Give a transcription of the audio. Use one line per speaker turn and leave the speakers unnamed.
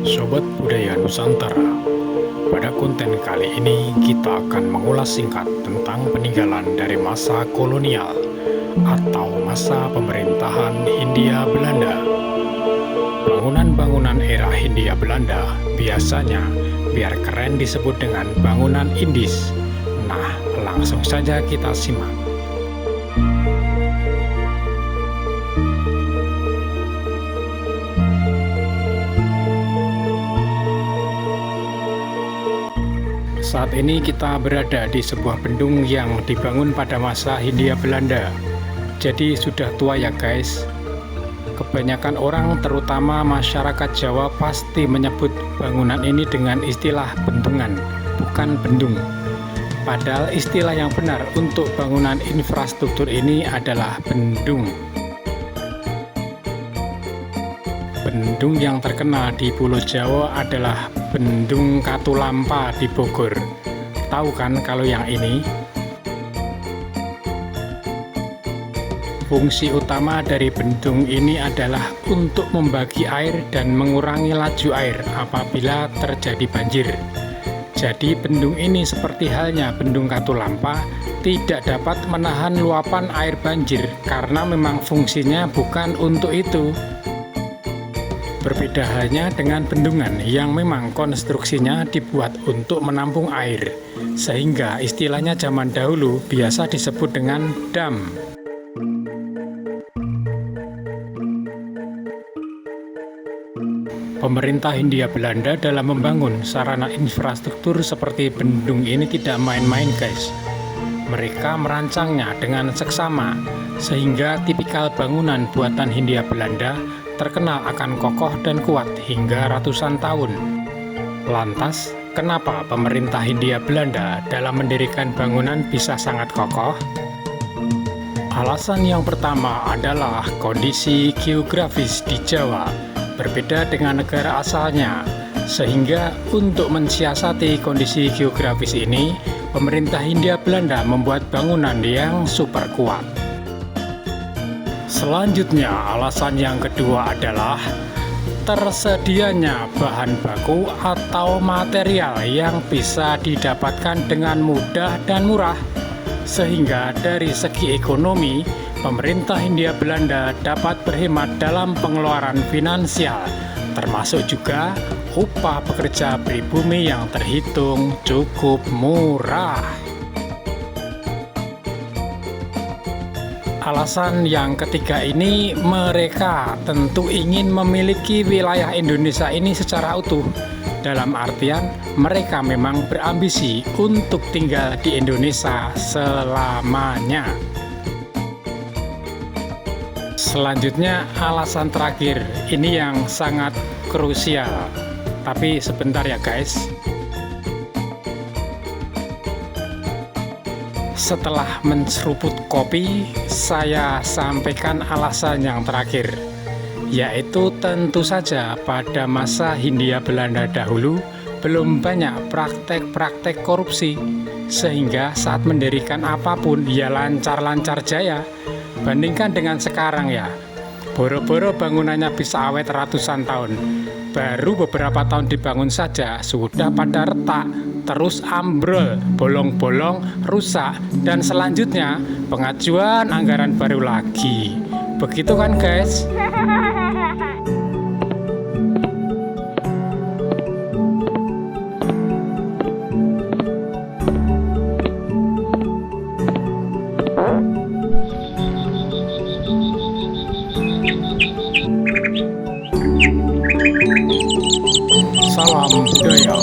Sobat Budaya Nusantara, pada konten kali ini kita akan mengulas singkat tentang peninggalan dari masa kolonial atau masa pemerintahan Hindia Belanda. Bangunan-bangunan era Hindia Belanda biasanya biar keren disebut dengan bangunan Indis. Nah, langsung saja kita simak. Saat ini kita berada di sebuah bendung yang dibangun pada masa Hindia Belanda. Jadi sudah tua ya guys. Kebanyakan orang terutama masyarakat Jawa pasti menyebut bangunan ini dengan istilah bendungan, bukan bendung. Padahal istilah yang benar untuk bangunan infrastruktur ini adalah bendung. Bendung yang terkenal di Pulau Jawa adalah Bendung Katulampa di Bogor. Tahu kan kalau yang ini? Fungsi utama dari bendung ini adalah untuk membagi air dan mengurangi laju air apabila terjadi banjir. Jadi bendung ini seperti halnya Bendung Katulampa tidak dapat menahan luapan air banjir karena memang fungsinya bukan untuk itu. Berbeda halnya dengan bendungan yang memang konstruksinya dibuat untuk menampung air, sehingga istilahnya zaman dahulu biasa disebut dengan dam. Pemerintah Hindia Belanda dalam membangun sarana infrastruktur seperti bendung ini tidak main-main guys. Mereka merancangnya dengan seksama, sehingga tipikal bangunan buatan Hindia Belanda terkenal akan kokoh dan kuat hingga ratusan tahun. Lantas, kenapa pemerintah Hindia Belanda dalam mendirikan bangunan bisa sangat kokoh? Alasan yang pertama adalah kondisi geografis di Jawa berbeda dengan negara asalnya, sehingga untuk mensiasati kondisi geografis ini, pemerintah Hindia Belanda membuat bangunan yang super kuat. Selanjutnya, alasan yang kedua adalah tersedianya bahan baku atau material yang bisa didapatkan dengan mudah dan murah, sehingga dari segi ekonomi, pemerintah Hindia Belanda dapat berhemat dalam pengeluaran finansial, termasuk juga upah pekerja pribumi yang terhitung cukup murah. Alasan yang ketiga ini, mereka tentu ingin memiliki wilayah Indonesia ini secara utuh. Dalam artian, mereka memang berambisi untuk tinggal di Indonesia selamanya. Selanjutnya, alasan terakhir, ini yang sangat krusial. Tapi sebentar ya guys. Setelah menseruput kopi, saya sampaikan alasan yang terakhir, yaitu tentu saja pada masa Hindia Belanda dahulu belum banyak praktek-praktek korupsi, sehingga saat mendirikan apapun ya lancar-lancar jaya. Bandingkan dengan sekarang ya, boro-boro bangunannya bisa awet ratusan tahun, baru beberapa tahun dibangun saja sudah pada retak, terus ambrol, bolong-bolong, rusak, dan selanjutnya pengajuan anggaran baru lagi. Begitu kan guys? Salam budaya.